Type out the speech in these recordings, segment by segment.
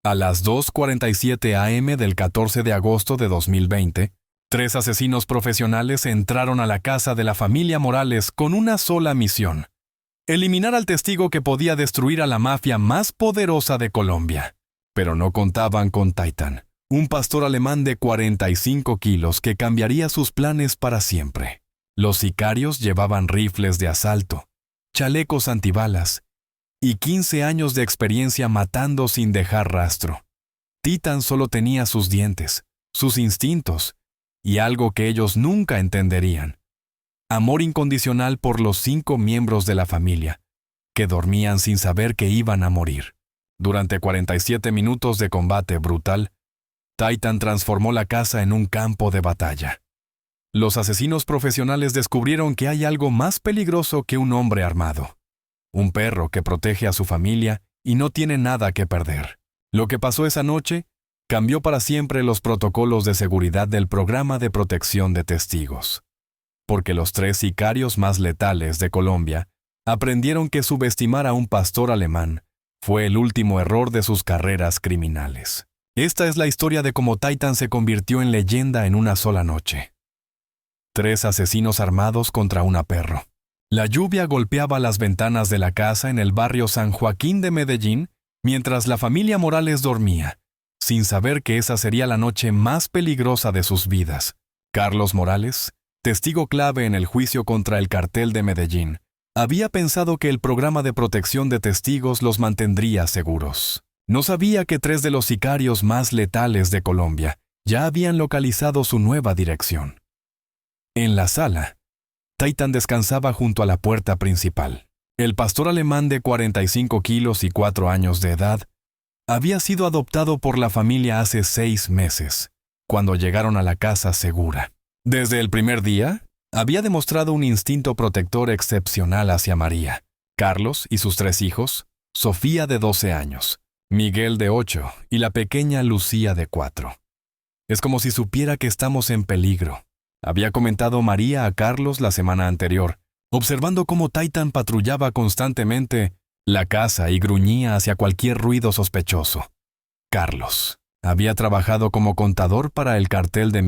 A las 2:47 a.m. del 14 de agosto de 2020, 3 asesinos profesionales entraron a la casa de la familia Morales con una sola misión: eliminar al testigo que podía destruir a la mafia más poderosa de Colombia. Pero no contaban con Titan, un pastor alemán de 45 kilos que cambiaría sus planes para siempre. Los sicarios llevaban rifles de asalto, chalecos antibalas y 15 años de experiencia matando sin dejar rastro. Titan solo tenía sus dientes, sus instintos y algo que ellos nunca entenderían: amor incondicional por los 5 miembros de la familia, que dormían sin saber que iban a morir. Durante 47 minutos de combate brutal, Titan transformó la casa en un campo de batalla. Los asesinos profesionales descubrieron que hay algo más peligroso que un hombre armado: un perro que protege a su familia y no tiene nada que perder. Lo que pasó esa noche cambió para siempre los protocolos de seguridad del programa de protección de testigos, porque los 3 sicarios más letales de Colombia aprendieron que subestimar a un pastor alemán fue el último error de sus carreras criminales. Esta es la historia de cómo Titan se convirtió en leyenda en una sola noche. 3 asesinos armados contra una perro. La lluvia golpeaba las ventanas de la casa en el barrio San Joaquín de Medellín mientras la familia Morales dormía, sin saber que esa sería la noche más peligrosa de sus vidas. Carlos Morales, testigo clave en el juicio contra el cartel de Medellín, había pensado que el programa de protección de testigos los mantendría seguros. No sabía que 3 de los sicarios más letales de Colombia ya habían localizado su nueva dirección. En la sala, Titan descansaba junto a la puerta principal. El pastor alemán de 45 kilos y 4 años de edad había sido adoptado por la familia hace 6 meses, cuando llegaron a la casa segura. Desde el primer día, había demostrado un instinto protector excepcional hacia María, Carlos y sus 3 hijos, Sofía de 12 años, Miguel de 8 y la pequeña Lucía de 4. Es como si supiera que estamos en peligro, había comentado María a Carlos la semana anterior, observando cómo Titan patrullaba constantemente la casa y gruñía hacia cualquier ruido sospechoso. Carlos había trabajado como contador para el cartel de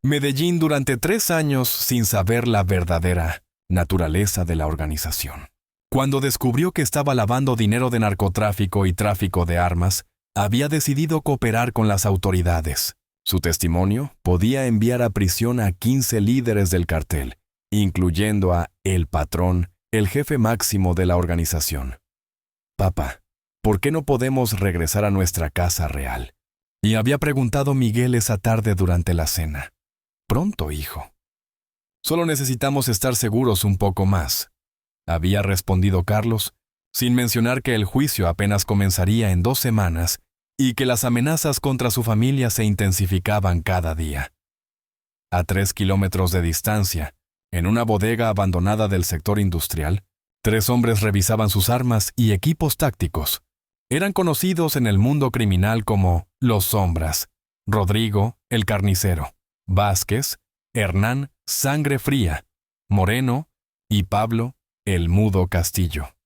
Medellín durante 3 años sin saber la verdadera naturaleza de la organización. Cuando descubrió que estaba lavando dinero de narcotráfico y tráfico de armas, había decidido cooperar con las autoridades. Su testimonio podía enviar a prisión a 15 líderes del cartel, incluyendo a El Patrón, el jefe máximo de la organización. «Papá, ¿por qué no podemos regresar a nuestra casa real?», y había preguntado Miguel esa tarde durante la cena. «Pronto, hijo. Solo necesitamos estar seguros un poco más», había respondido Carlos, sin mencionar que el juicio apenas comenzaría en 2 semanas y que las amenazas contra su familia se intensificaban cada día. A 3 kilómetros de distancia, en una bodega abandonada del sector industrial, 3 hombres revisaban sus armas y equipos tácticos. Eran conocidos en el mundo criminal como Los Sombras: Rodrigo, el carnicero; Vázquez, Hernán, Sangre Fría; Moreno y Pablo, el Mudo Castillo.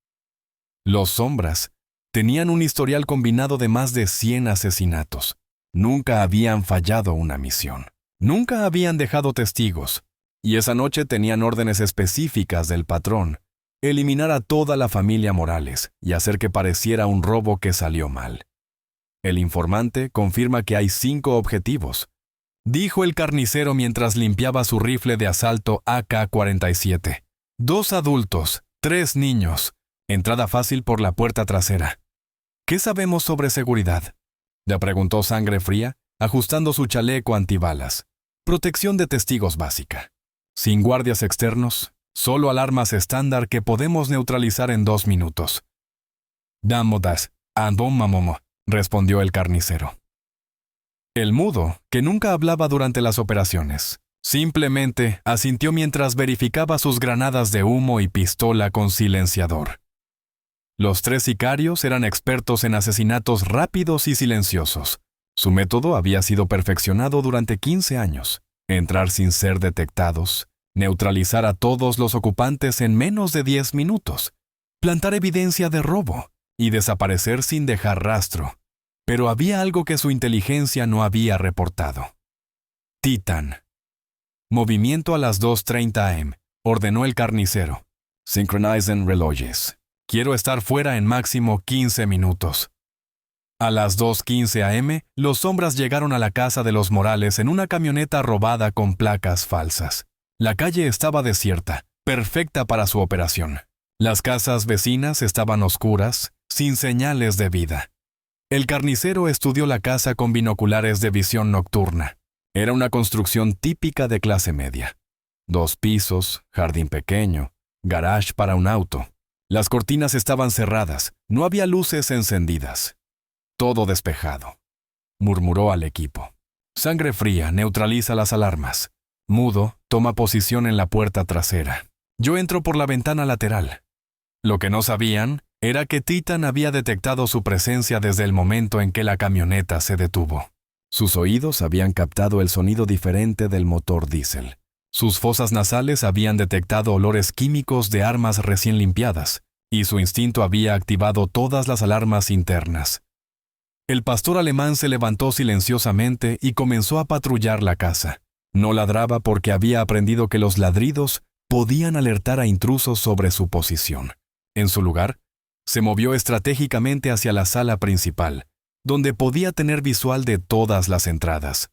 Los Sombras tenían un historial combinado de más de 100 asesinatos. Nunca habían fallado una misión. Nunca habían dejado testigos. Y esa noche tenían órdenes específicas del patrón: eliminar a toda la familia Morales y hacer que pareciera un robo que salió mal. El informante confirma que hay 5 objetivos, dijo el carnicero mientras limpiaba su rifle de asalto AK-47. 2 adultos, 3 niños. Entrada fácil por la puerta trasera. ¿Qué sabemos sobre seguridad?, le preguntó Sangre Fría, ajustando su chaleco antibalas. Protección de testigos básica. Sin guardias externos, solo alarmas estándar que podemos neutralizar en 2 minutos. Damodas, mamomo, respondió el carnicero. El mudo, que nunca hablaba durante las operaciones, simplemente asintió mientras verificaba sus granadas de humo y pistola con silenciador. Los 3 sicarios eran expertos en asesinatos rápidos y silenciosos. Su método había sido perfeccionado durante 15 años. Entrar sin ser detectados, neutralizar a todos los ocupantes en menos de 10 minutos, plantar evidencia de robo y desaparecer sin dejar rastro. Pero había algo que su inteligencia no había reportado. Titan. Movimiento a las 2:30 am, ordenó el carnicero. Synchronizing relojes. Quiero estar fuera en máximo 15 minutos. A las 2:15 am, los sombras llegaron a la casa de los Morales en una camioneta robada con placas falsas. La calle estaba desierta, perfecta para su operación. Las casas vecinas estaban oscuras, sin señales de vida. El carnicero estudió la casa con binoculares de visión nocturna. Era una construcción típica de clase media. 2 pisos, jardín pequeño, garage para un auto. Las cortinas estaban cerradas, no había luces encendidas. Todo despejado, murmuró al equipo. Sangre fría neutraliza las alarmas. Mudo toma posición en la puerta trasera. Yo entro por la ventana lateral. Lo que no sabían era que Titan había detectado su presencia desde el momento en que la camioneta se detuvo. Sus oídos habían captado el sonido diferente del motor diésel. Sus fosas nasales habían detectado olores químicos de armas recién limpiadas, y su instinto había activado todas las alarmas internas. El pastor alemán se levantó silenciosamente y comenzó a patrullar la casa. No ladraba porque había aprendido que los ladridos podían alertar a intrusos sobre su posición. En su lugar, se movió estratégicamente hacia la sala principal, donde podía tener visual de todas las entradas.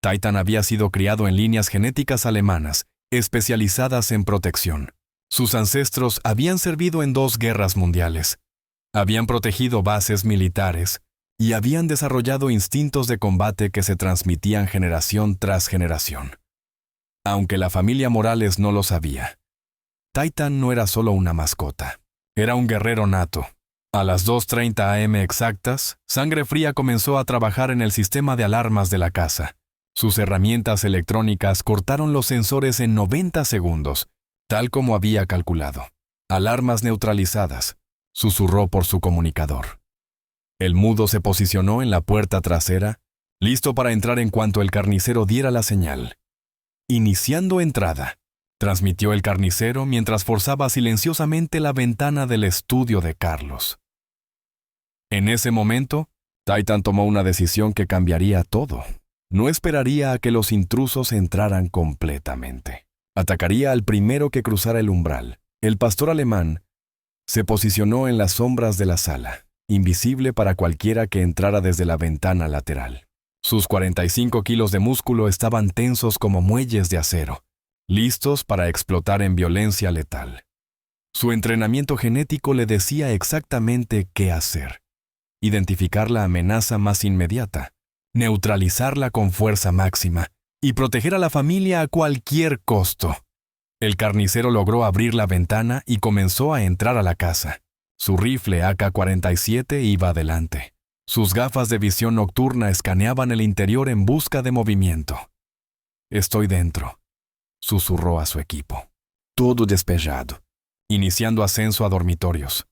Titan había sido criado en líneas genéticas alemanas, especializadas en protección. Sus ancestros habían servido en 2 guerras mundiales. Habían protegido bases militares y habían desarrollado instintos de combate que se transmitían generación tras generación. Aunque la familia Morales no lo sabía, Titan no era solo una mascota. Era un guerrero nato. A las 2:30 am exactas, Sangre Fría comenzó a trabajar en el sistema de alarmas de la casa. Sus herramientas electrónicas cortaron los sensores en 90 segundos, tal como había calculado. Alarmas neutralizadas, susurró por su comunicador. El mudo se posicionó en la puerta trasera, listo para entrar en cuanto el carnicero diera la señal. Iniciando entrada, transmitió el carnicero mientras forzaba silenciosamente la ventana del estudio de Carlos. En ese momento, Titan tomó una decisión que cambiaría todo. No esperaría a que los intrusos entraran completamente. Atacaría al primero que cruzara el umbral. El pastor alemán se posicionó en las sombras de la sala, invisible para cualquiera que entrara desde la ventana lateral. Sus 45 kilos de músculo estaban tensos como muelles de acero, listos para explotar en violencia letal. Su entrenamiento genético le decía exactamente qué hacer. Identificar la amenaza más inmediata, neutralizarla con fuerza máxima y proteger a la familia a cualquier costo. El carnicero logró abrir la ventana y comenzó a entrar a la casa. Su rifle AK-47 iba adelante. Sus gafas de visión nocturna escaneaban el interior en busca de movimiento. «Estoy dentro», susurró a su equipo. Todo despejado, iniciando ascenso a dormitorios.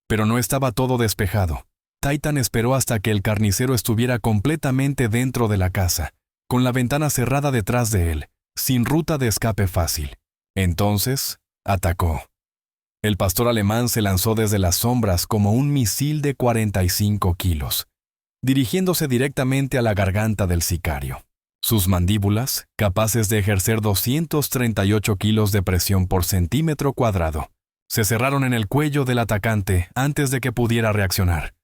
Pero no estaba todo despejado. Titan esperó hasta que el carnicero estuviera completamente dentro de la casa, con la ventana cerrada detrás de él, sin ruta de escape fácil. Entonces, atacó. El pastor alemán se lanzó desde las sombras como un misil de 45 kilos, dirigiéndose directamente a la garganta del sicario. Sus mandíbulas, capaces de ejercer 238 kilos de presión por centímetro cuadrado, se cerraron en el cuello del atacante antes de que pudiera reaccionar.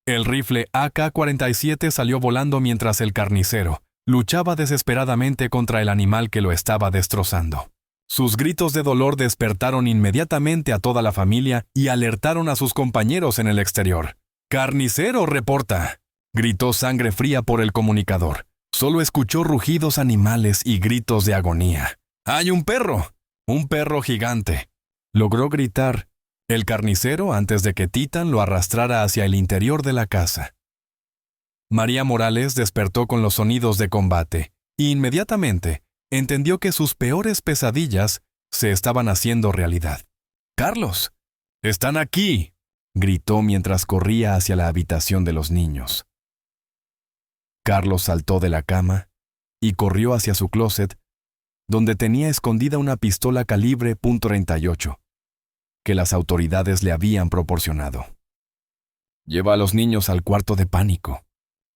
El rifle AK-47 salió volando mientras el carnicero luchaba desesperadamente contra el animal que lo estaba destrozando. Sus gritos de dolor despertaron inmediatamente a toda la familia y alertaron a sus compañeros en el exterior. «¡Carnicero, reporta!», gritó Sangre Fría por el comunicador. Solo escuchó rugidos animales y gritos de agonía. «¡Hay un perro! ¡Un perro gigante!», logró gritar el carnicero antes de que Titan lo arrastrara hacia el interior de la casa. María Morales despertó con los sonidos de combate y inmediatamente entendió que sus peores pesadillas se estaban haciendo realidad. «¡Carlos! ¡Están aquí!», gritó mientras corría hacia la habitación de los niños. Carlos saltó de la cama y corrió hacia su closet, donde tenía escondida una pistola calibre .38 que las autoridades le habían proporcionado. Lleva a los niños al cuarto de pánico.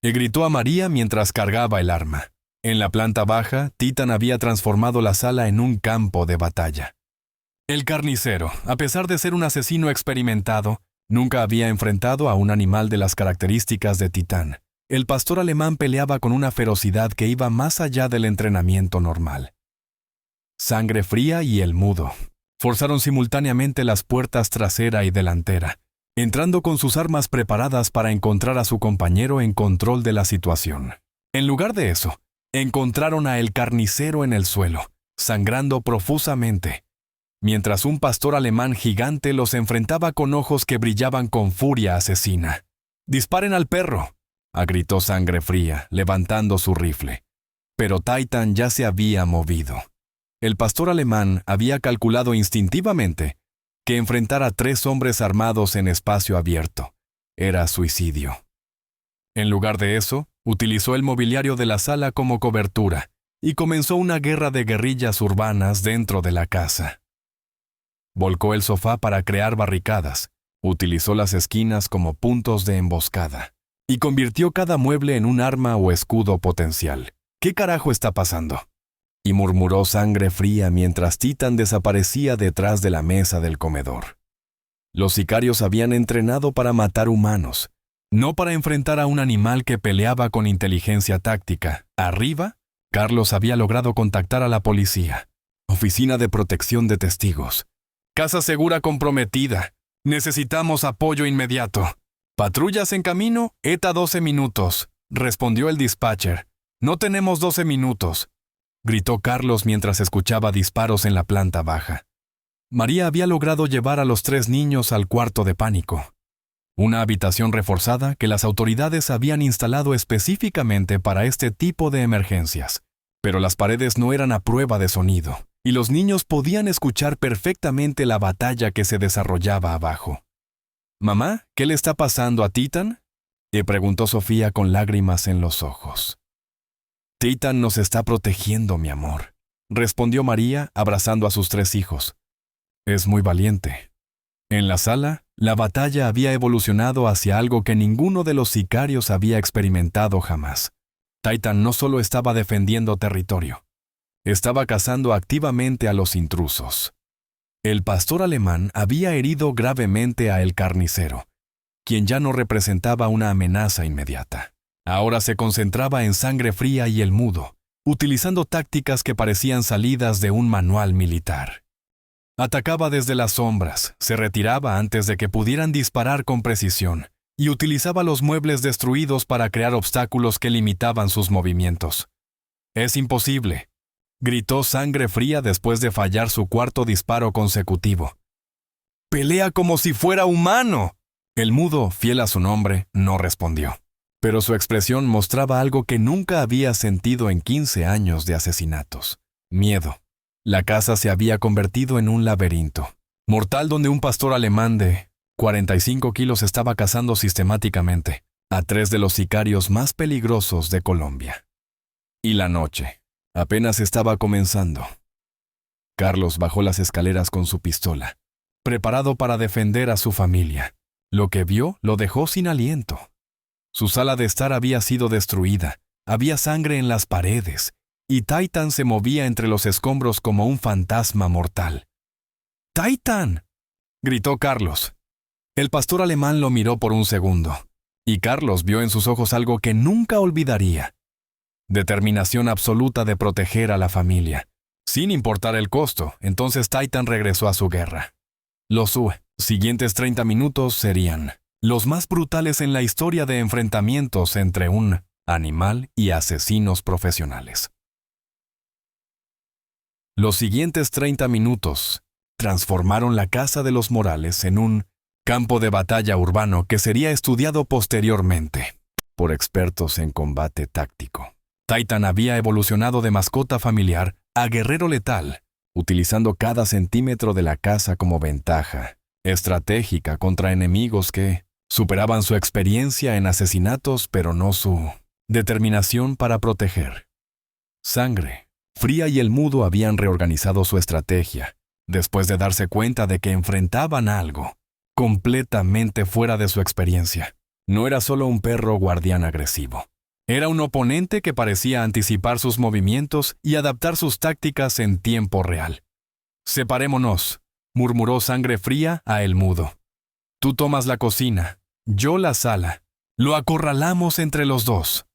Y gritó a María mientras cargaba el arma. En la planta baja, Titan había transformado la sala en un campo de batalla. El carnicero, a pesar de ser un asesino experimentado, nunca había enfrentado a un animal de las características de Titán. El pastor alemán peleaba con una ferocidad que iba más allá del entrenamiento normal. Sangre Fría y el Mudo forzaron simultáneamente las puertas trasera y delantera, entrando con sus armas preparadas para encontrar a su compañero en control de la situación. En lugar de eso, encontraron a el carnicero en el suelo, sangrando profusamente, mientras un pastor alemán gigante los enfrentaba con ojos que brillaban con furia asesina. «¡Disparen al perro!», gritó Sangre Fría, levantando su rifle. Pero Titan ya se había movido. El pastor alemán había calculado instintivamente que enfrentar a 3 hombres armados en espacio abierto era suicidio. En lugar de eso, utilizó el mobiliario de la sala como cobertura y comenzó una guerra de guerrillas urbanas dentro de la casa. Volcó el sofá para crear barricadas, utilizó las esquinas como puntos de emboscada y convirtió cada mueble en un arma o escudo potencial. ¿Qué carajo está pasando?, y murmuró Sangre Fría mientras Titan desaparecía detrás de la mesa del comedor. Los sicarios habían entrenado para matar humanos, no para enfrentar a un animal que peleaba con inteligencia táctica. Arriba, Carlos había logrado contactar a la policía. Oficina de Protección de Testigos. Casa segura comprometida. Necesitamos apoyo inmediato. Patrullas en camino, ETA 12 minutos, respondió el dispatcher. No tenemos 12 minutos. Gritó Carlos mientras escuchaba disparos en la planta baja. María había logrado llevar a los 3 niños al cuarto de pánico, una habitación reforzada que las autoridades habían instalado específicamente para este tipo de emergencias. Pero las paredes no eran a prueba de sonido, y los niños podían escuchar perfectamente la batalla que se desarrollaba abajo. «Mamá, ¿qué le está pasando a Titan?», le preguntó Sofía con lágrimas en los ojos. «Titan nos está protegiendo, mi amor», respondió María, abrazando a sus 3 hijos. «Es muy valiente». En la sala, la batalla había evolucionado hacia algo que ninguno de los sicarios había experimentado jamás. Titan no solo estaba defendiendo territorio, estaba cazando activamente a los intrusos. El pastor alemán había herido gravemente a el carnicero, quien ya no representaba una amenaza inmediata. Ahora se concentraba en Sangre Fría y el Mudo, utilizando tácticas que parecían salidas de un manual militar. Atacaba desde las sombras, se retiraba antes de que pudieran disparar con precisión, y utilizaba los muebles destruidos para crear obstáculos que limitaban sus movimientos. «Es imposible», gritó Sangre Fría después de fallar su 4º disparo consecutivo. «¡Pelea como si fuera humano!». El Mudo, fiel a su nombre, no respondió. Pero su expresión mostraba algo que nunca había sentido en 15 años de asesinatos: miedo. La casa se había convertido en un laberinto mortal donde un pastor alemán de 45 kilos estaba cazando sistemáticamente a 3 de los sicarios más peligrosos de Colombia. Y la noche apenas estaba comenzando. Carlos bajó las escaleras con su pistola, preparado para defender a su familia. Lo que vio lo dejó sin aliento. Su sala de estar había sido destruida, había sangre en las paredes, y Titan se movía entre los escombros como un fantasma mortal. «¡Titan!», gritó Carlos. El pastor alemán lo miró por un segundo, y Carlos vio en sus ojos algo que nunca olvidaría: determinación absoluta de proteger a la familia, sin importar el costo. Entonces Titan regresó a su guerra. Los siguientes 30 minutos serían los más brutales en la historia de enfrentamientos entre un animal y asesinos profesionales. Los siguientes 30 minutos transformaron la casa de los Morales en un campo de batalla urbano que sería estudiado posteriormente por expertos en combate táctico. Titan había evolucionado de mascota familiar a guerrero letal, utilizando cada centímetro de la casa como ventaja estratégica contra enemigos que superaban su experiencia en asesinatos, pero no su determinación para proteger. Sangre Fría y el Mudo habían reorganizado su estrategia después de darse cuenta de que enfrentaban algo completamente fuera de su experiencia. No era solo un perro guardián agresivo. Era un oponente que parecía anticipar sus movimientos y adaptar sus tácticas en tiempo real. «Separémonos», murmuró Sangre Fría a El Mudo. «Tú tomas la cocina, yo la sala. Lo acorralamos entre los dos».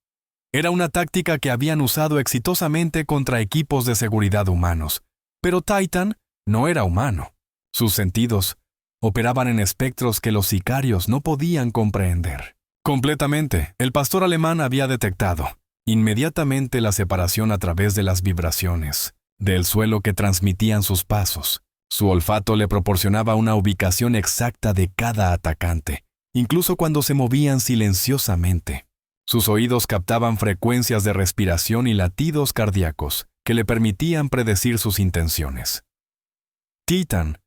Era una táctica que habían usado exitosamente contra equipos de seguridad humanos. Pero Titan no era humano. Sus sentidos operaban en espectros que los sicarios no podían comprender. Completamente, el pastor alemán había detectado inmediatamente la separación a través de las vibraciones del suelo que transmitían sus pasos. Su olfato le proporcionaba una ubicación exacta de cada atacante, incluso cuando se movían silenciosamente. Sus oídos captaban frecuencias de respiración y latidos cardíacos que le permitían predecir sus intenciones. Titan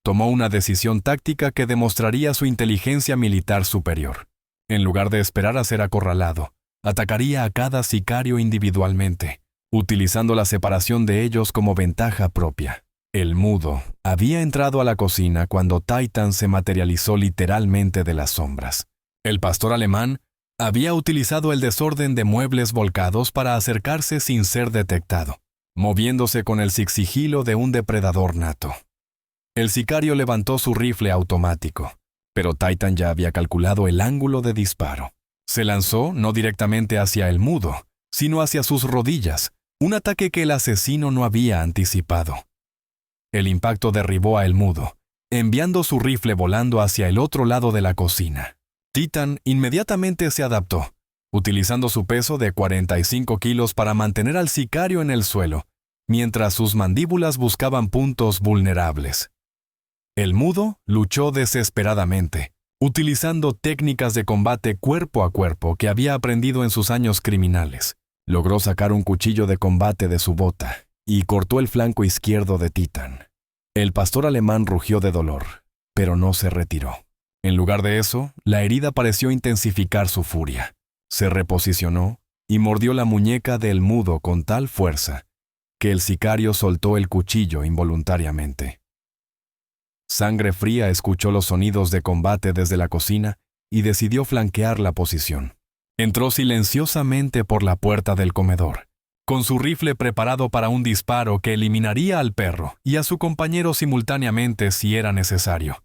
tomó una decisión táctica que demostraría su inteligencia militar superior. En lugar de esperar a ser acorralado, atacaría a cada sicario individualmente, utilizando la separación de ellos como ventaja propia. El Mudo había entrado a la cocina cuando Titan se materializó literalmente de las sombras. El pastor alemán había utilizado el desorden de muebles volcados para acercarse sin ser detectado, moviéndose con el sigilo de un depredador nato. El sicario levantó su rifle automático, pero Titan ya había calculado el ángulo de disparo. Se lanzó no directamente hacia El Mudo, sino hacia sus rodillas, un ataque que el asesino no había anticipado. El impacto derribó a El Mudo, enviando su rifle volando hacia el otro lado de la cocina. Titan inmediatamente se adaptó, utilizando su peso de 45 kilos para mantener al sicario en el suelo, mientras sus mandíbulas buscaban puntos vulnerables. El Mudo luchó desesperadamente, utilizando técnicas de combate cuerpo a cuerpo que había aprendido en sus años criminales. Logró sacar un cuchillo de combate de su bota y cortó el flanco izquierdo de Titan. El pastor alemán rugió de dolor, pero no se retiró. En lugar de eso, la herida pareció intensificar su furia. Se reposicionó y mordió la muñeca del Mudo con tal fuerza que el sicario soltó el cuchillo involuntariamente. Sangre Fría escuchó los sonidos de combate desde la cocina y decidió flanquear la posición. Entró silenciosamente por la puerta del comedor, con su rifle preparado para un disparo que eliminaría al perro y a su compañero simultáneamente si era necesario.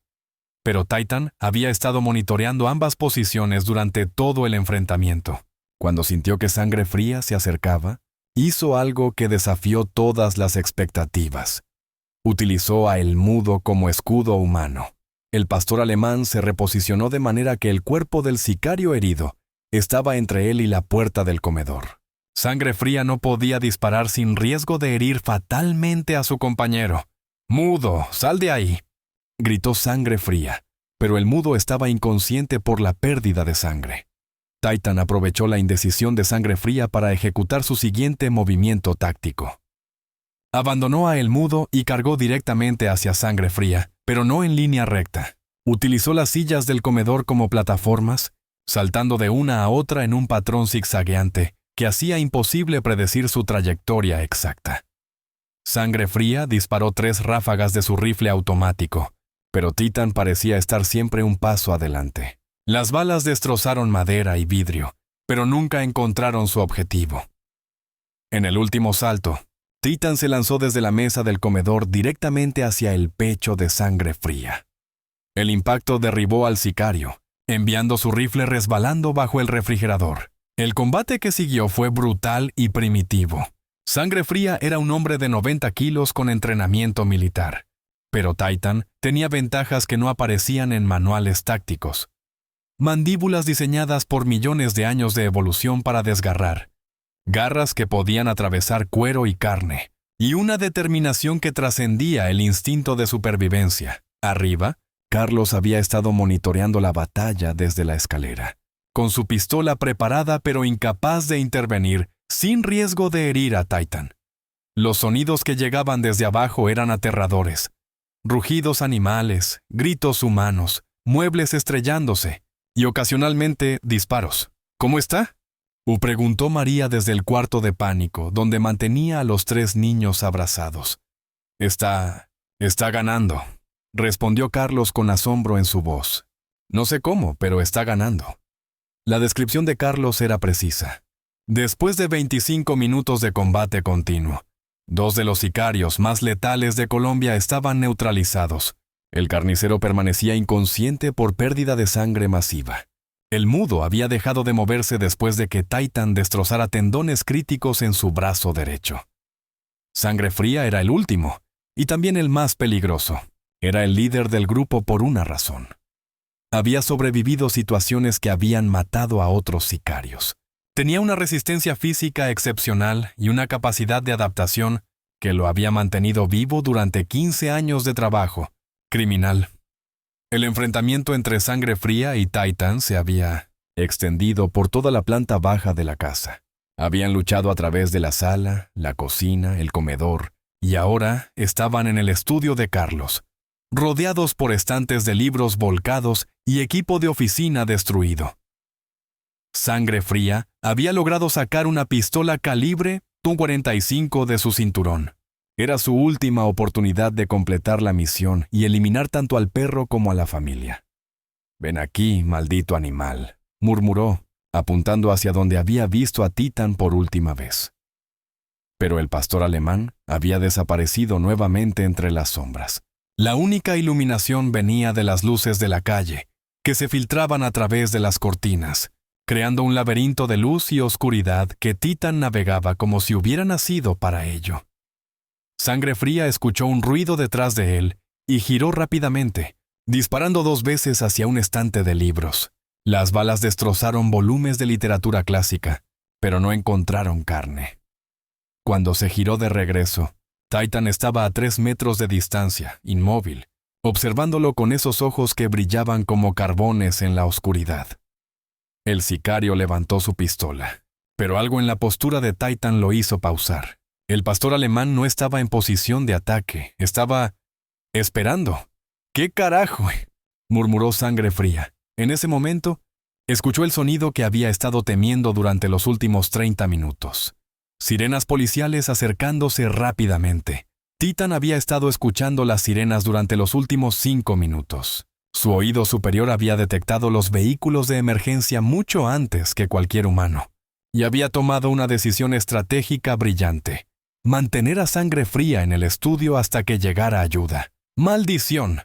Pero Titan había estado monitoreando ambas posiciones durante todo el enfrentamiento. Cuando sintió que Sangre Fría se acercaba, hizo algo que desafió todas las expectativas. Utilizó a El Mudo como escudo humano. El pastor alemán se reposicionó de manera que el cuerpo del sicario herido estaba entre él y la puerta del comedor. Sangre Fría no podía disparar sin riesgo de herir fatalmente a su compañero. «Mudo, sal de ahí», gritó Sangre Fría, pero el Mudo estaba inconsciente por la pérdida de sangre. Titan aprovechó la indecisión de Sangre Fría para ejecutar su siguiente movimiento táctico. Abandonó a El Mudo y cargó directamente hacia Sangre Fría, pero no en línea recta. Utilizó las sillas del comedor como plataformas, saltando de una a otra en un patrón zigzagueante que hacía imposible predecir su trayectoria exacta. Sangre Fría disparó 3 ráfagas de su rifle automático, pero Titan parecía estar siempre un paso adelante. Las balas destrozaron madera y vidrio, pero nunca encontraron su objetivo. En el último salto, Titan se lanzó desde la mesa del comedor directamente hacia el pecho de Sangre Fría. El impacto derribó al sicario, enviando su rifle resbalando bajo el refrigerador. El combate que siguió fue brutal y primitivo. Sangre Fría era un hombre de 90 kilos con entrenamiento militar, pero Titan tenía ventajas que no aparecían en manuales tácticos. Mandíbulas diseñadas por millones de años de evolución para desgarrar, garras que podían atravesar cuero y carne, y una determinación que trascendía el instinto de supervivencia. Arriba, Carlos había estado monitoreando la batalla desde la escalera, con su pistola preparada pero incapaz de intervenir sin riesgo de herir a Titan. Los sonidos que llegaban desde abajo eran aterradores. Rugidos animales, gritos humanos, muebles estrellándose y ocasionalmente disparos. «¿Cómo está?», preguntó María desde el cuarto de pánico, donde mantenía a los 3 niños abrazados. Está ganando», respondió Carlos con asombro en su voz. «No sé cómo, pero está ganando». La descripción de Carlos era precisa. Después de 25 minutos de combate continuo, 2 de los sicarios más letales de Colombia estaban neutralizados. El carnicero permanecía inconsciente por pérdida de sangre masiva. El mudo había dejado de moverse después de que Titan destrozara tendones críticos en su brazo derecho. Sangre Fría era el último, y también el más peligroso. Era el líder del grupo por una razón. Había sobrevivido situaciones que habían matado a otros sicarios. Tenía una resistencia física excepcional y una capacidad de adaptación que lo había mantenido vivo durante 15 años de trabajo criminal. El enfrentamiento entre Sangre Fría y Titan se había extendido por toda la planta baja de la casa. Habían luchado a través de la sala, la cocina, el comedor, y ahora estaban en el estudio de Carlos, rodeados por estantes de libros volcados y equipo de oficina destruido. Sangre Fría había logrado sacar una pistola calibre .45 de su cinturón. Era su última oportunidad de completar la misión y eliminar tanto al perro como a la familia. «Ven aquí, maldito animal», murmuró, apuntando hacia donde había visto a Titan por última vez. Pero el pastor alemán había desaparecido nuevamente entre las sombras. La única iluminación venía de las luces de la calle, que se filtraban a través de las cortinas, creando un laberinto de luz y oscuridad que Titan navegaba como si hubiera nacido para ello. Sangre Fría escuchó un ruido detrás de él y giró rápidamente, disparando 2 veces hacia un estante de libros. Las balas destrozaron volúmenes de literatura clásica, pero no encontraron carne. Cuando se giró de regreso, Titan estaba a 3 metros de distancia, inmóvil, observándolo con esos ojos que brillaban como carbones en la oscuridad. El sicario levantó su pistola, pero algo en la postura de Titan lo hizo pausar. El pastor alemán no estaba en posición de ataque, estaba esperando. «¿Qué carajo?», murmuró Sangre Fría. En ese momento, escuchó el sonido que había estado temiendo durante los últimos 30 minutos. Sirenas policiales acercándose rápidamente. Titan había estado escuchando las sirenas durante los últimos 5 minutos. Su oído superior había detectado los vehículos de emergencia mucho antes que cualquier humano, y había tomado una decisión estratégica brillante: mantener a Sangre Fría en el estudio hasta que llegara ayuda. «¡Maldición!»,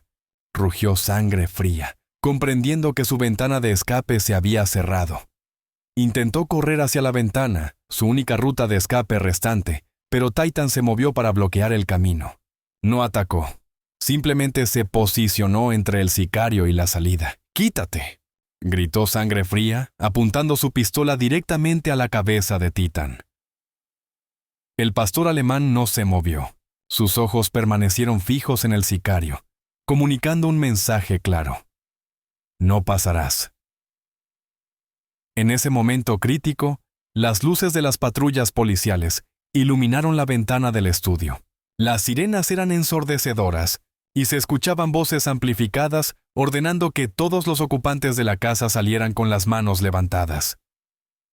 rugió Sangre Fría, comprendiendo que su ventana de escape se había cerrado. Intentó correr hacia la ventana, su única ruta de escape restante, pero Titan se movió para bloquear el camino. No atacó. Simplemente se posicionó entre el sicario y la salida. «¡Quítate!», gritó Sangre Fría, apuntando su pistola directamente a la cabeza de Titan. El pastor alemán no se movió. Sus ojos permanecieron fijos en el sicario, comunicando un mensaje claro: «No pasarás». En ese momento crítico, las luces de las patrullas policiales iluminaron la ventana del estudio. Las sirenas eran ensordecedoras y se escuchaban voces amplificadas ordenando que todos los ocupantes de la casa salieran con las manos levantadas.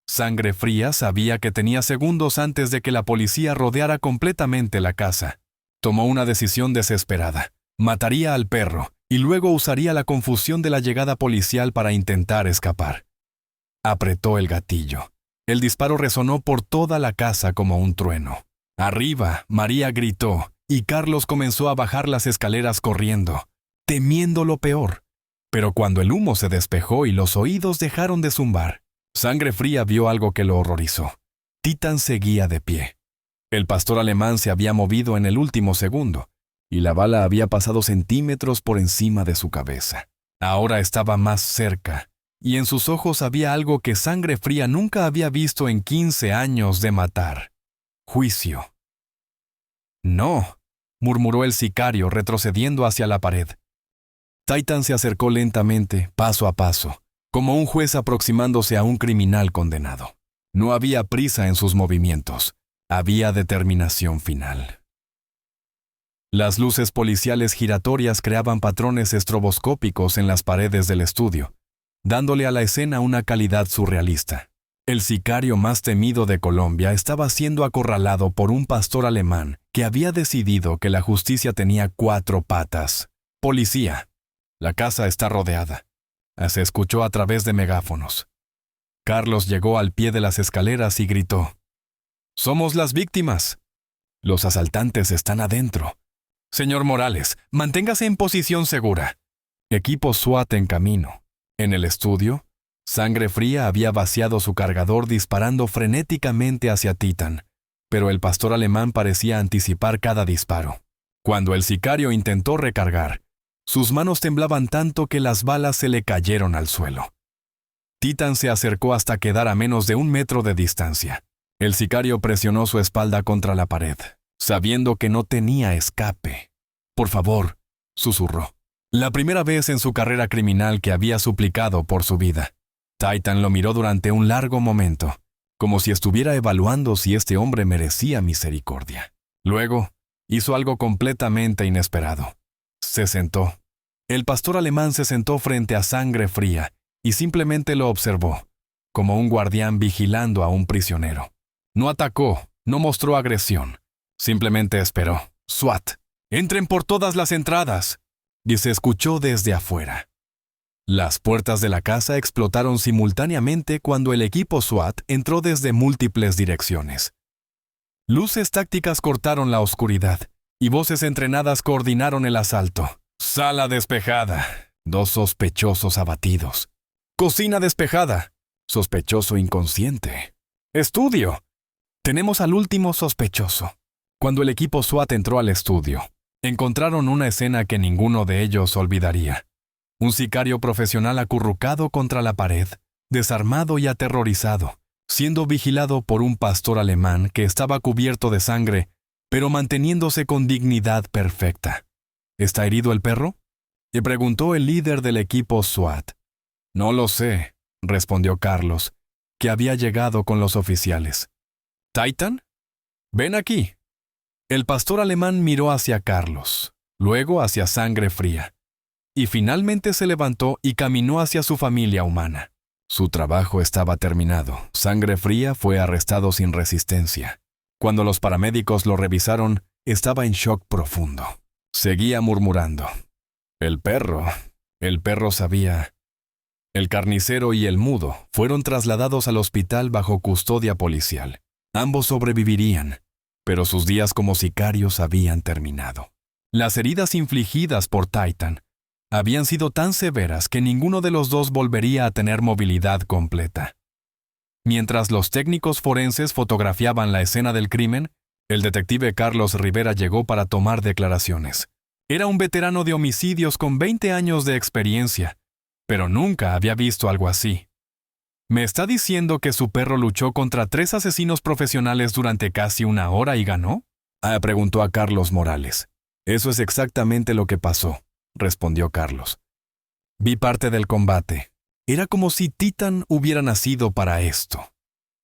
Sangre Fría sabía que tenía segundos antes de que la policía rodeara completamente la casa. Tomó una decisión desesperada: mataría al perro y luego usaría la confusión de la llegada policial para intentar escapar. Apretó el gatillo. El disparo resonó por toda la casa como un trueno. «¡Arriba!», María gritó, y Carlos comenzó a bajar las escaleras corriendo, temiendo lo peor. Pero cuando el humo se despejó y los oídos dejaron de zumbar, Sangre Fría vio algo que lo horrorizó. Titan seguía de pie. El pastor alemán se había movido en el último segundo, y la bala había pasado centímetros por encima de su cabeza. Ahora estaba más cerca, y en sus ojos había algo que Sangre Fría nunca había visto en 15 años de matar: juicio. «No», murmuró el sicario retrocediendo hacia la pared. Titan se acercó lentamente, paso a paso, como un juez aproximándose a un criminal condenado. No había prisa en sus movimientos, había determinación final. Las luces policiales giratorias creaban patrones estroboscópicos en las paredes del estudio, dándole a la escena una calidad surrealista. El sicario más temido de Colombia estaba siendo acorralado por un pastor alemán que había decidido que la justicia tenía 4 patas. «Policía, la casa está rodeada», se escuchó a través de megáfonos. Carlos llegó al pie de las escaleras y gritó: «¡Somos las víctimas! Los asaltantes están adentro. Señor Morales, manténgase en posición segura». Equipo SWAT en camino. En el estudio, Sangre Fría había vaciado su cargador disparando frenéticamente hacia Titan, pero el pastor alemán parecía anticipar cada disparo. Cuando el sicario intentó recargar, sus manos temblaban tanto que las balas se le cayeron al suelo. Titan se acercó hasta quedar a menos de 1 metro de distancia. El sicario presionó su espalda contra la pared, sabiendo que no tenía escape. «Por favor», susurró. La primera vez en su carrera criminal que había suplicado por su vida. Titan lo miró durante un largo momento, como si estuviera evaluando si este hombre merecía misericordia. Luego, hizo algo completamente inesperado. Se sentó. El pastor alemán se sentó frente a Sangre Fría y simplemente lo observó, como un guardián vigilando a un prisionero. No atacó, no mostró agresión. Simplemente esperó. «SWAT, entren por todas las entradas», y se escuchó desde afuera. Las puertas de la casa explotaron simultáneamente cuando el equipo SWAT entró desde múltiples direcciones. Luces tácticas cortaron la oscuridad y voces entrenadas coordinaron el asalto. «Sala despejada», 2 sospechosos abatidos. «Cocina despejada», sospechoso inconsciente. «Estudio». «Tenemos al último sospechoso». Cuando el equipo SWAT entró al estudio, encontraron una escena que ninguno de ellos olvidaría. Un sicario profesional acurrucado contra la pared, desarmado y aterrorizado, siendo vigilado por un pastor alemán que estaba cubierto de sangre, pero manteniéndose con dignidad perfecta. «¿Está herido el perro?», le preguntó el líder del equipo SWAT. «No lo sé», respondió Carlos, que había llegado con los oficiales. «¿Titan? Ven aquí». El pastor alemán miró hacia Carlos, luego hacia Sangre Fría, y finalmente se levantó y caminó hacia su familia humana. Su trabajo estaba terminado. Sangre Fría fue arrestado sin resistencia. Cuando los paramédicos lo revisaron, estaba en shock profundo. Seguía murmurando. El perro sabía». El carnicero y el mudo fueron trasladados al hospital bajo custodia policial. Ambos sobrevivirían, pero sus días como sicarios habían terminado. Las heridas infligidas por Titan habían sido tan severas que ninguno de los dos volvería a tener movilidad completa. Mientras los técnicos forenses fotografiaban la escena del crimen, el detective Carlos Rivera llegó para tomar declaraciones. Era un veterano de homicidios con 20 años de experiencia, pero nunca había visto algo así. ¿Me está diciendo que su perro luchó contra 3 asesinos profesionales durante casi 1 hora y ganó?, preguntó a Carlos Morales. «Eso es exactamente lo que pasó», respondió Carlos. «Vi parte del combate. Era como si Titan hubiera nacido para esto».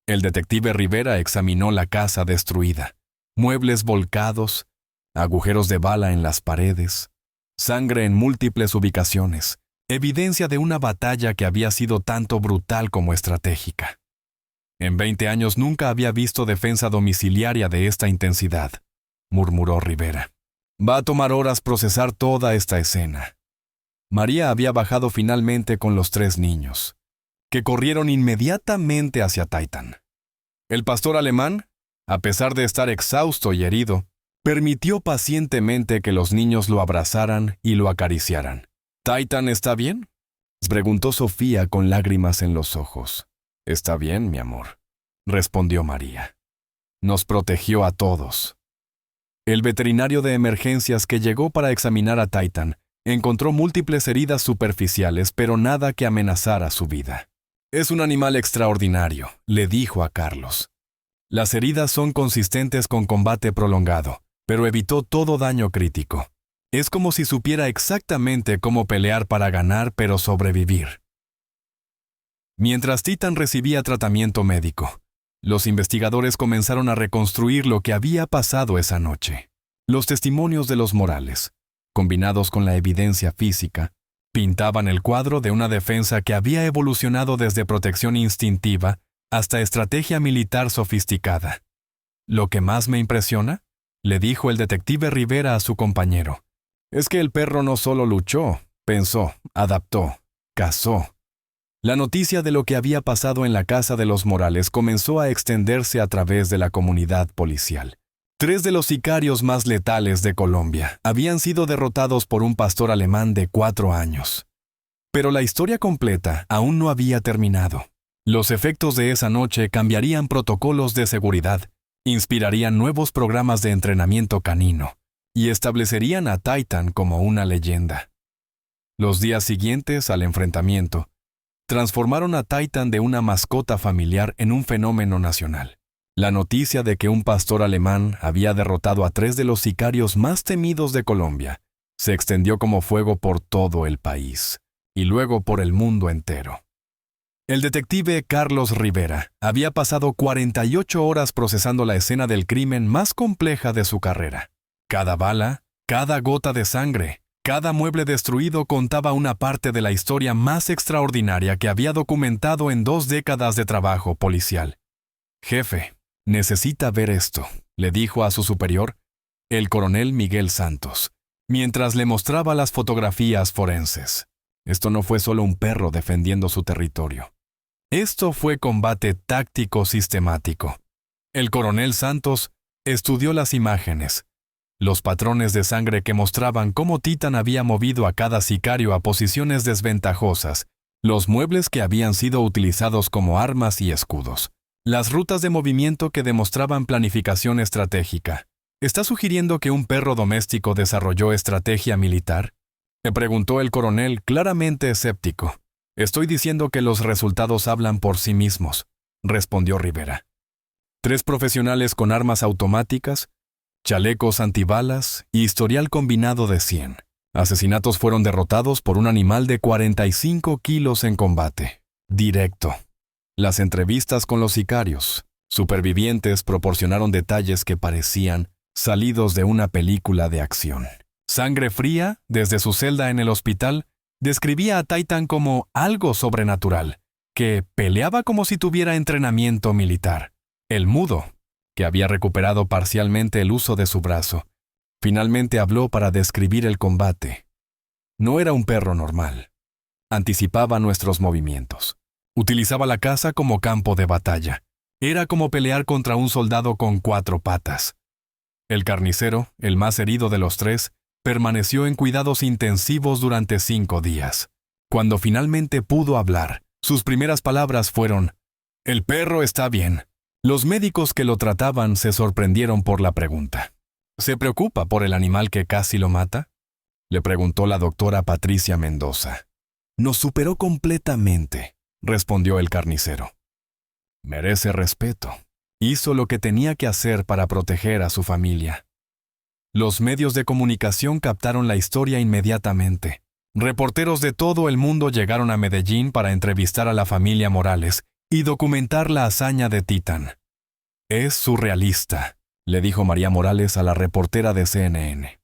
El detective Rivera examinó la casa destruida. Muebles volcados, agujeros de bala en las paredes, sangre en múltiples ubicaciones. Evidencia de una batalla que había sido tanto brutal como estratégica. «En 20 años nunca había visto defensa domiciliaria de esta intensidad», murmuró Rivera. «Va a tomar horas procesar toda esta escena». María había bajado finalmente con los 3 niños, que corrieron inmediatamente hacia Titan. El pastor alemán, a pesar de estar exhausto y herido, permitió pacientemente que los niños lo abrazaran y lo acariciaran. «¿Titan está bien?», preguntó Sofía con lágrimas en los ojos. «Está bien, mi amor», respondió María. «Nos protegió a todos». El veterinario de emergencias que llegó para examinar a Titan encontró múltiples heridas superficiales, pero nada que amenazara su vida. «Es un animal extraordinario», le dijo a Carlos. «Las heridas son consistentes con combate prolongado, pero evitó todo daño crítico. Es como si supiera exactamente cómo pelear para ganar, pero sobrevivir». Mientras Titan recibía tratamiento médico, los investigadores comenzaron a reconstruir lo que había pasado esa noche. Los testimonios de los Morales, combinados con la evidencia física, pintaban el cuadro de una defensa que había evolucionado desde protección instintiva hasta estrategia militar sofisticada. «Lo que más me impresiona», le dijo el detective Rivera a su compañero, «es que el perro no solo luchó, pensó, adaptó, cazó. La noticia de lo que había pasado en la casa de los Morales comenzó a extenderse a través de la comunidad policial. 3 de los sicarios más letales de Colombia habían sido derrotados por un pastor alemán de 4 años. Pero la historia completa aún no había terminado. Los efectos de esa noche cambiarían protocolos de seguridad, inspirarían nuevos programas de entrenamiento canino y establecerían a Titan como una leyenda. Los días siguientes al enfrentamiento transformaron a Titan de una mascota familiar en un fenómeno nacional. La noticia de que un pastor alemán había derrotado a 3 de los sicarios más temidos de Colombia se extendió como fuego por todo el país y luego por el mundo entero. El detective Carlos Rivera había pasado 48 horas procesando la escena del crimen más compleja de su carrera. Cada bala, cada gota de sangre, cada mueble destruido contaba una parte de la historia más extraordinaria que había documentado en 2 décadas de trabajo policial. «Jefe, necesita ver esto», le dijo a su superior, el coronel Miguel Santos, mientras le mostraba las fotografías forenses. Esto no fue solo un perro defendiendo su territorio. Esto fue combate táctico sistemático. El coronel Santos estudió las imágenes, los patrones de sangre que mostraban cómo Titan había movido a cada sicario a posiciones desventajosas, los muebles que habían sido utilizados como armas y escudos, las rutas de movimiento que demostraban planificación estratégica. ¿Está sugiriendo que un perro doméstico desarrolló estrategia militar?, le preguntó el coronel claramente escéptico. «Estoy diciendo que los resultados hablan por sí mismos», respondió Rivera. 3 profesionales con armas automáticas, chalecos antibalas y historial combinado de 100. Asesinatos fueron derrotados por un animal de 45 kilos en combate. Directo. Las entrevistas con los sicarios, supervivientes proporcionaron detalles que parecían salidos de una película de acción. Sangre Fría, desde su celda en el hospital, describía a Titan como algo sobrenatural, que peleaba como si tuviera entrenamiento militar. El Mudo, que había recuperado parcialmente el uso de su brazo, finalmente habló para describir el combate. No era un perro normal. Anticipaba nuestros movimientos. Utilizaba la casa como campo de batalla. Era como pelear contra un soldado con 4 patas. El carnicero, el más herido de los 3, permaneció en cuidados intensivos durante 5 días. Cuando finalmente pudo hablar, sus primeras palabras fueron: «El perro está bien». Los médicos que lo trataban se sorprendieron por la pregunta. «¿Se preocupa por el animal que casi lo mata?», le preguntó la doctora Patricia Mendoza. «Nos superó completamente», respondió el carnicero. «Merece respeto. Hizo lo que tenía que hacer para proteger a su familia». Los medios de comunicación captaron la historia inmediatamente. Reporteros de todo el mundo llegaron a Medellín para entrevistar a la familia Morales y documentar la hazaña de Titan. «Es surrealista», le dijo María Morales a la reportera de CNN.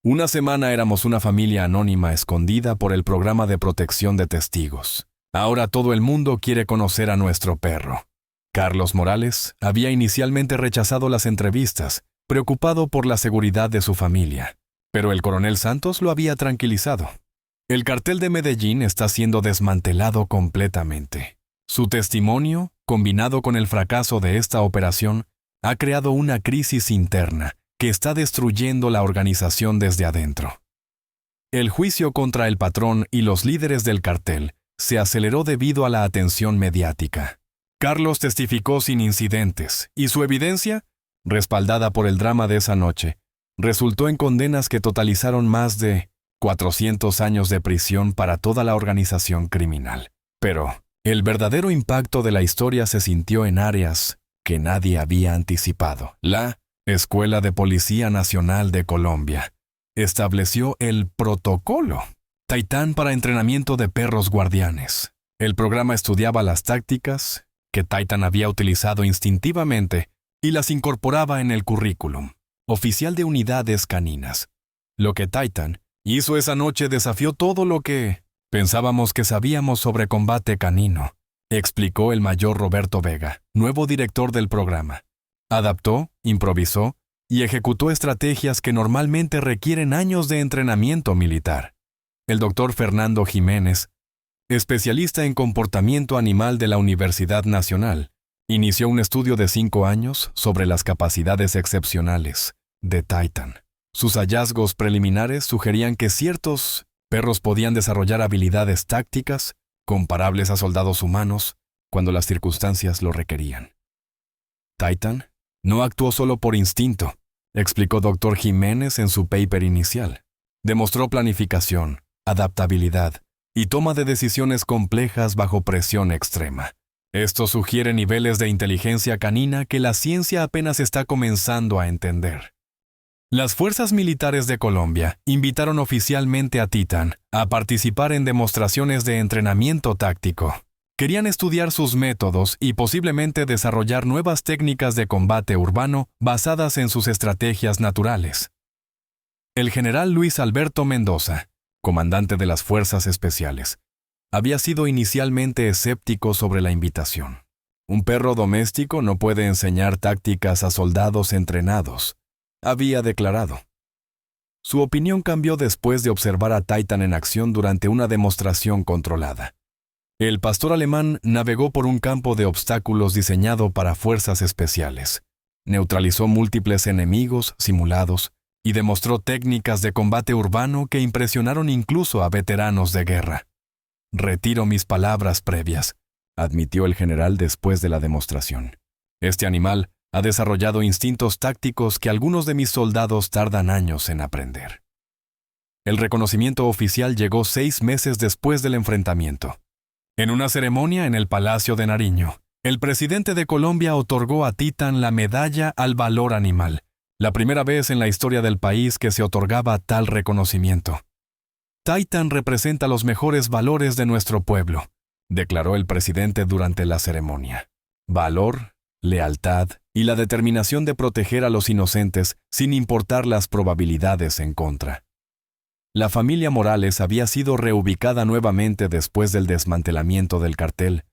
«Una semana éramos una familia anónima escondida por el programa de protección de testigos. Ahora todo el mundo quiere conocer a nuestro perro». Carlos Morales había inicialmente rechazado las entrevistas, preocupado por la seguridad de su familia, pero el coronel Santos lo había tranquilizado. «El cartel de Medellín está siendo desmantelado completamente. Su testimonio, combinado con el fracaso de esta operación, ha creado una crisis interna que está destruyendo la organización desde adentro». El juicio contra el patrón y los líderes del cartel se aceleró debido a la atención mediática. Carlos testificó sin incidentes, y su evidencia, respaldada por el drama de esa noche, resultó en condenas que totalizaron más de 400 años de prisión para toda la organización criminal. Pero el verdadero impacto de la historia se sintió en áreas que nadie había anticipado. La Escuela de Policía Nacional de Colombia estableció el protocolo Titan para entrenamiento de perros guardianes. El programa estudiaba las tácticas que Titan había utilizado instintivamente y las incorporaba en el currículum oficial de unidades caninas. Lo que Titan hizo esa noche desafió todo lo que pensábamos que sabíamos sobre combate canino, explicó el mayor Roberto Vega, nuevo director del programa. Adaptó, improvisó y ejecutó estrategias que normalmente requieren años de entrenamiento militar. El doctor Fernando Jiménez, especialista en comportamiento animal de la Universidad Nacional, inició un estudio de 5 años sobre las capacidades excepcionales de Titan. Sus hallazgos preliminares sugerían que ciertos perros podían desarrollar habilidades tácticas comparables a soldados humanos cuando las circunstancias lo requerían. Titan no actuó solo por instinto, explicó Dr. Jiménez en su paper inicial. Demostró planificación, adaptabilidad y toma de decisiones complejas bajo presión extrema. Esto sugiere niveles de inteligencia canina que la ciencia apenas está comenzando a entender. Las fuerzas militares de Colombia invitaron oficialmente a Titan a participar en demostraciones de entrenamiento táctico. Querían estudiar sus métodos y posiblemente desarrollar nuevas técnicas de combate urbano basadas en sus estrategias naturales. El general Luis Alberto Mendoza, comandante de las Fuerzas Especiales, había sido inicialmente escéptico sobre la invitación. Un perro doméstico no puede enseñar tácticas a soldados entrenados, había declarado. Su opinión cambió después de observar a Titan en acción durante una demostración controlada. El pastor alemán navegó por un campo de obstáculos diseñado para fuerzas especiales, neutralizó múltiples enemigos simulados y demostró técnicas de combate urbano que impresionaron incluso a veteranos de guerra. Retiro mis palabras previas, admitió el general después de la demostración. Este animal ha desarrollado instintos tácticos que algunos de mis soldados tardan años en aprender. El reconocimiento oficial llegó 6 meses después del enfrentamiento. En una ceremonia en el Palacio de Nariño, el presidente de Colombia otorgó a Titan la Medalla al Valor Animal, la primera vez en la historia del país que se otorgaba tal reconocimiento. Titan representa los mejores valores de nuestro pueblo, declaró el presidente durante la ceremonia. Valor, lealtad y la determinación de proteger a los inocentes sin importar las probabilidades en contra. La familia Morales había sido reubicada nuevamente después del desmantelamiento del cartel,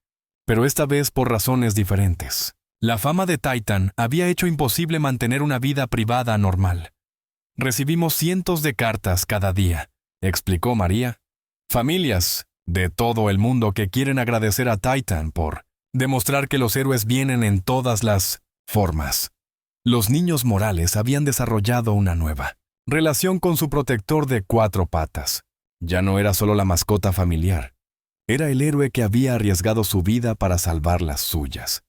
pero esta vez por razones diferentes. La fama de Titan había hecho imposible mantener una vida privada normal. Recibimos cientos de cartas cada día, explicó María. Familias de todo el mundo que quieren agradecer a Titan por demostrar que los héroes vienen en todas las formas. Los niños Morales habían desarrollado una nueva relación con su protector de 4 patas. Ya no era solo la mascota familiar, era el héroe que había arriesgado su vida para salvar las suyas.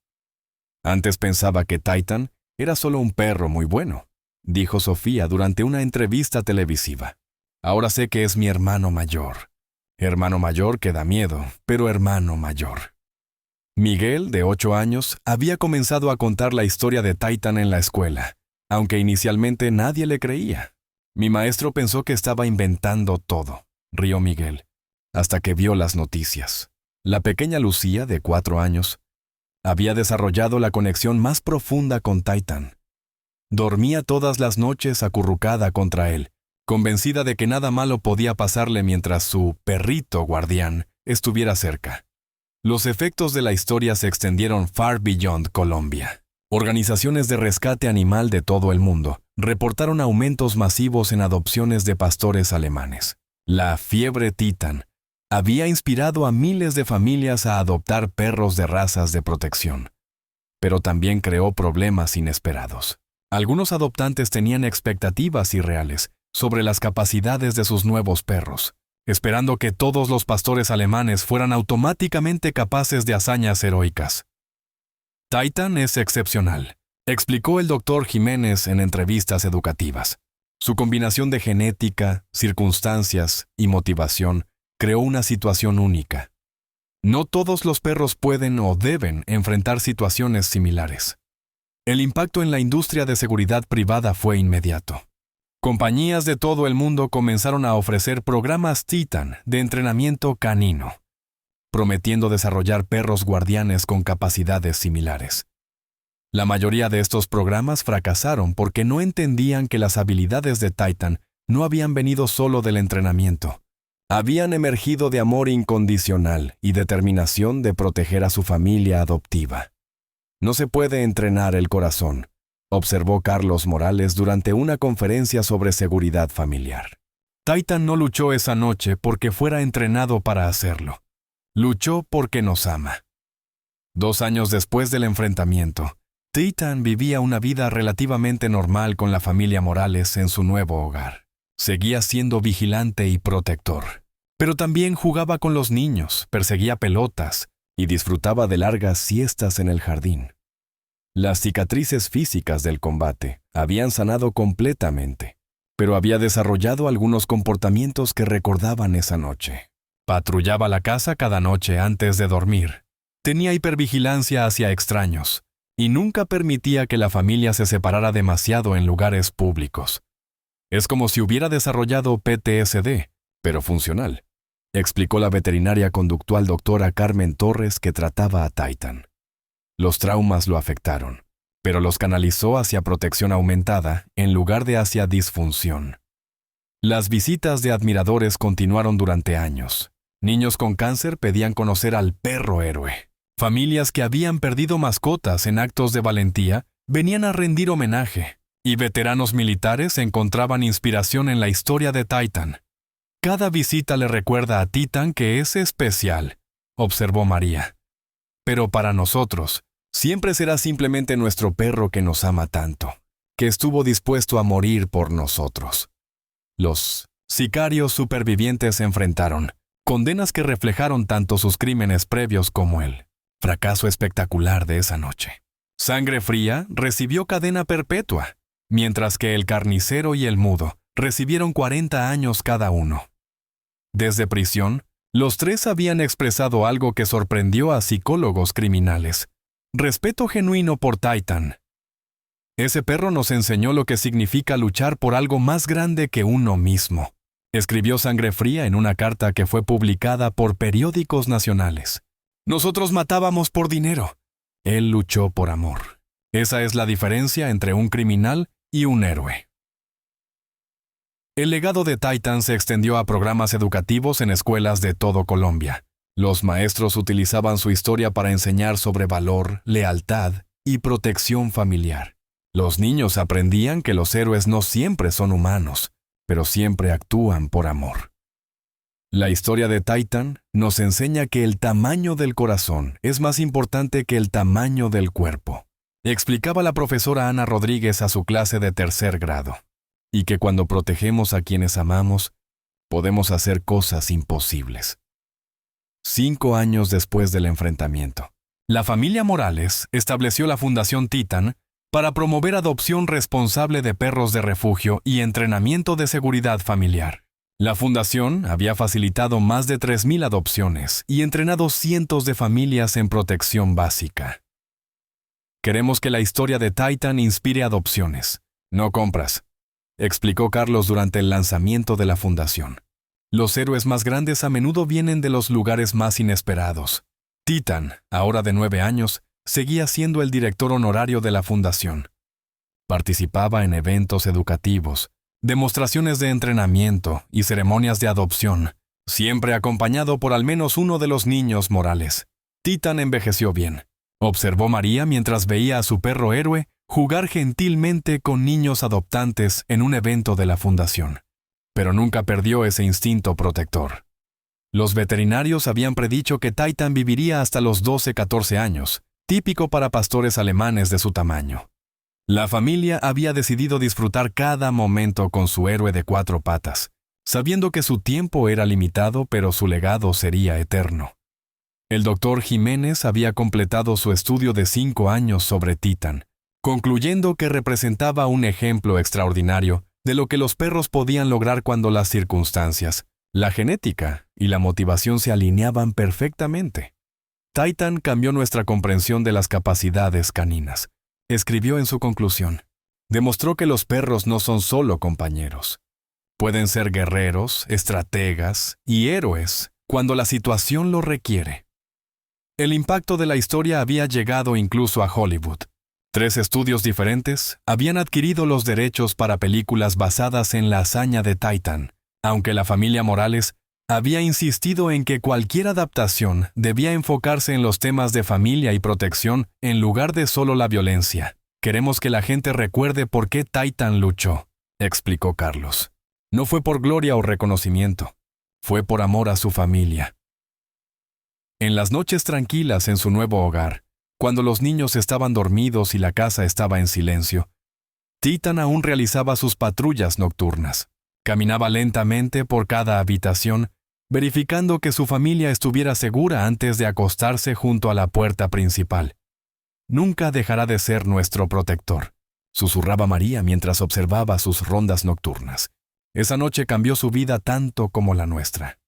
Antes pensaba que Titan era solo un perro muy bueno, dijo Sofía durante una entrevista televisiva. Ahora sé que es mi hermano mayor. Hermano mayor que da miedo, pero hermano mayor. Miguel, de 8 años, había comenzado a contar la historia de Titan en la escuela, aunque inicialmente nadie le creía. Mi maestro pensó que estaba inventando todo, rió Miguel, hasta que vio las noticias. La pequeña Lucía, de 4 años, había desarrollado la conexión más profunda con Titan. Dormía todas las noches acurrucada contra él, convencida de que nada malo podía pasarle mientras su perrito guardián estuviera cerca. Los efectos de la historia se extendieron far beyond Colombia. Organizaciones de rescate animal de todo el mundo reportaron aumentos masivos en adopciones de pastores alemanes. La fiebre Titan había inspirado a miles de familias a adoptar perros de razas de protección, pero también creó problemas inesperados. Algunos adoptantes tenían expectativas irreales sobre las capacidades de sus nuevos perros, esperando que todos los pastores alemanes fueran automáticamente capaces de hazañas heroicas. Titan es excepcional, explicó el Dr. Jiménez en entrevistas educativas. Su combinación de genética, circunstancias y motivación creó una situación única. No todos los perros pueden o deben enfrentar situaciones similares. El impacto en la industria de seguridad privada fue inmediato. Compañías de todo el mundo comenzaron a ofrecer programas Titan de entrenamiento canino, prometiendo desarrollar perros guardianes con capacidades similares. La mayoría de estos programas fracasaron porque no entendían que las habilidades de Titan no habían venido solo del entrenamiento. Habían emergido de amor incondicional y determinación de proteger a su familia adoptiva. No se puede entrenar el corazón, observó Carlos Morales durante una conferencia sobre seguridad familiar. Titan no luchó esa noche porque fuera entrenado para hacerlo. Luchó porque nos ama. 2 años después del enfrentamiento, Titan vivía una vida relativamente normal con la familia Morales en su nuevo hogar. Seguía siendo vigilante y protector, pero también jugaba con los niños, perseguía pelotas y disfrutaba de largas siestas en el jardín. Las cicatrices físicas del combate habían sanado completamente, pero había desarrollado algunos comportamientos que recordaban esa noche. Patrullaba la casa cada noche antes de dormir. Tenía hipervigilancia hacia extraños y nunca permitía que la familia se separara demasiado en lugares públicos. Es como si hubiera desarrollado PTSD, pero funcional, explicó la veterinaria conductual doctora Carmen Torres que trataba a Titan. Los traumas lo afectaron, pero los canalizó hacia protección aumentada en lugar de hacia disfunción. Las visitas de admiradores continuaron durante años. Niños con cáncer pedían conocer al perro héroe. Familias que habían perdido mascotas en actos de valentía venían a rendir homenaje, y veteranos militares encontraban inspiración en la historia de Titan. Cada visita le recuerda a Titan que es especial, observó María. Pero para nosotros, siempre será simplemente nuestro perro que nos ama tanto, que estuvo dispuesto a morir por nosotros. Los sicarios supervivientes se enfrentaron, condenas que reflejaron tanto sus crímenes previos como el fracaso espectacular de esa noche. Sangre Fría recibió cadena perpetua, mientras que el carnicero y el mudo recibieron 40 años cada uno. Desde prisión, los 3 habían expresado algo que sorprendió a psicólogos criminales: respeto genuino por Titan. Ese perro nos enseñó lo que significa luchar por algo más grande que uno mismo, escribió Sangre Fría en una carta que fue publicada por periódicos nacionales. Nosotros matábamos por dinero. Él luchó por amor. Esa es la diferencia entre un criminal y un héroe. El legado de Titan se extendió a programas educativos en escuelas de todo Colombia. Los maestros utilizaban su historia para enseñar sobre valor, lealtad y protección familiar. Los niños aprendían que los héroes no siempre son humanos, pero siempre actúan por amor. La historia de Titan nos enseña que el tamaño del corazón es más importante que el tamaño del cuerpo, explicaba la profesora Ana Rodríguez a su clase de 3er grado, y que cuando protegemos a quienes amamos, podemos hacer cosas imposibles. 5 años después del enfrentamiento, la familia Morales estableció la Fundación Titan para promover adopción responsable de perros de refugio y entrenamiento de seguridad familiar. La fundación había facilitado más de 3,000 adopciones y entrenado cientos de familias en protección básica. Queremos que la historia de Titan inspire adopciones, no compras, explicó Carlos durante el lanzamiento de la fundación. Los héroes más grandes a menudo vienen de los lugares más inesperados. Titan, ahora de 9 años, seguía siendo el director honorario de la fundación. Participaba en eventos educativos, demostraciones de entrenamiento y ceremonias de adopción, siempre acompañado por al menos uno de los niños Morales. Titan envejeció bien, observó María mientras veía a su perro héroe jugar gentilmente con niños adoptantes en un evento de la fundación. Pero nunca perdió ese instinto protector. Los veterinarios habían predicho que Titan viviría hasta los 12-14 años, típico para pastores alemanes de su tamaño. La familia había decidido disfrutar cada momento con su héroe de 4 patas, sabiendo que su tiempo era limitado pero su legado sería eterno. El doctor Jiménez había completado su estudio de 5 años sobre Titan, concluyendo que representaba un ejemplo extraordinario de lo que los perros podían lograr cuando las circunstancias, la genética y la motivación se alineaban perfectamente. Titan cambió nuestra comprensión de las capacidades caninas. Escribió en su conclusión. Demostró que los perros no son solo compañeros. Pueden ser guerreros, estrategas y héroes cuando la situación lo requiere. El impacto de la historia había llegado incluso a Hollywood. 3 estudios diferentes habían adquirido los derechos para películas basadas en la hazaña de Titan, aunque la familia Morales había insistido en que cualquier adaptación debía enfocarse en los temas de familia y protección en lugar de solo la violencia. Queremos que la gente recuerde por qué Titan luchó, explicó Carlos. No fue por gloria o reconocimiento, fue por amor a su familia. En las noches tranquilas en su nuevo hogar, cuando los niños estaban dormidos y la casa estaba en silencio, Titan aún realizaba sus patrullas nocturnas. Caminaba lentamente por cada habitación, verificando que su familia estuviera segura antes de acostarse junto a la puerta principal. «Nunca dejará de ser nuestro protector», susurraba María mientras observaba sus rondas nocturnas. Esa noche cambió su vida tanto como la nuestra.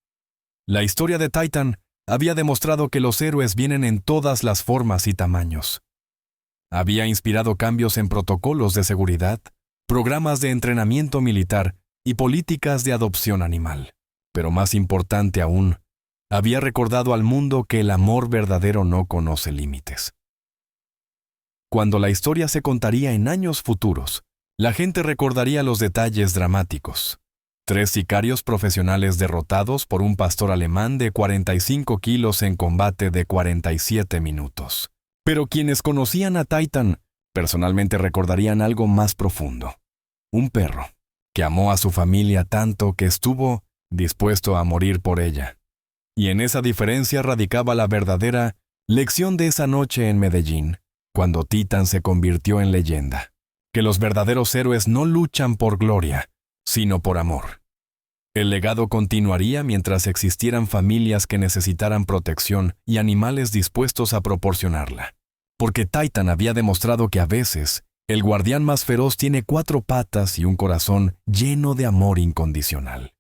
La historia de Titan había demostrado que los héroes vienen en todas las formas y tamaños. Había inspirado cambios en protocolos de seguridad, programas de entrenamiento militar y políticas de adopción animal. Pero más importante aún, había recordado al mundo que el amor verdadero no conoce límites. Cuando la historia se contaría en años futuros, la gente recordaría los detalles dramáticos. 3 sicarios profesionales derrotados por un pastor alemán de 45 kilos en combate de 47 minutos. Pero quienes conocían a Titan personalmente recordarían algo más profundo. Un perro que amó a su familia tanto que estuvo dispuesto a morir por ella. Y en esa diferencia radicaba la verdadera lección de esa noche en Medellín, cuando Titan se convirtió en leyenda. Que los verdaderos héroes no luchan por gloria, sino por amor. El legado continuaría mientras existieran familias que necesitaran protección y animales dispuestos a proporcionarla. Porque Titan había demostrado que a veces, el guardián más feroz tiene 4 patas y un corazón lleno de amor incondicional.